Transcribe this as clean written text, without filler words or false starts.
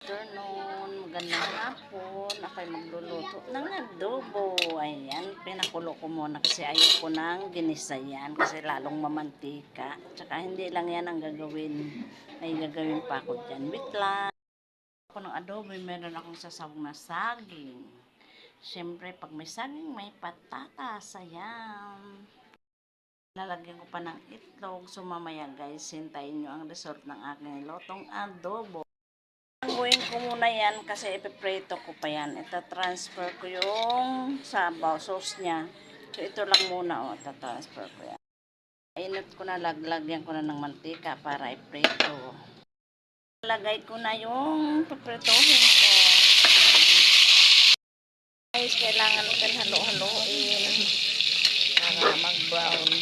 Afternoon, magandang hapon. Ako'y magluluto ng adobo. Ayan, pinakulo ko muna kasi ayoko nang ginisa yan kasi lalong mamantika. Tsaka hindi lang yan ang gagawin. May gagawin pa ako dyan. Wait lang. Ako ng adobo, meron akong sasawag na saging. Siyempre, pag may saging, may patatas. Ayan. Lalagyan ko pa ng itlog. So, mamaya guys, hintayin nyo ang result ng aking lotong adobo. Gawin ko muna yan kasi ipiprito ko pa yan. Ita-transfer ko yung sabaw, sauce niya. So, ito lang muna, ita-transfer ko yan. Init ko na, lagyan ko na ng mantika para iprito. Lagay ko na yung pipritohin ko. Guys, kailangan natin halo-haloin para mag-brown.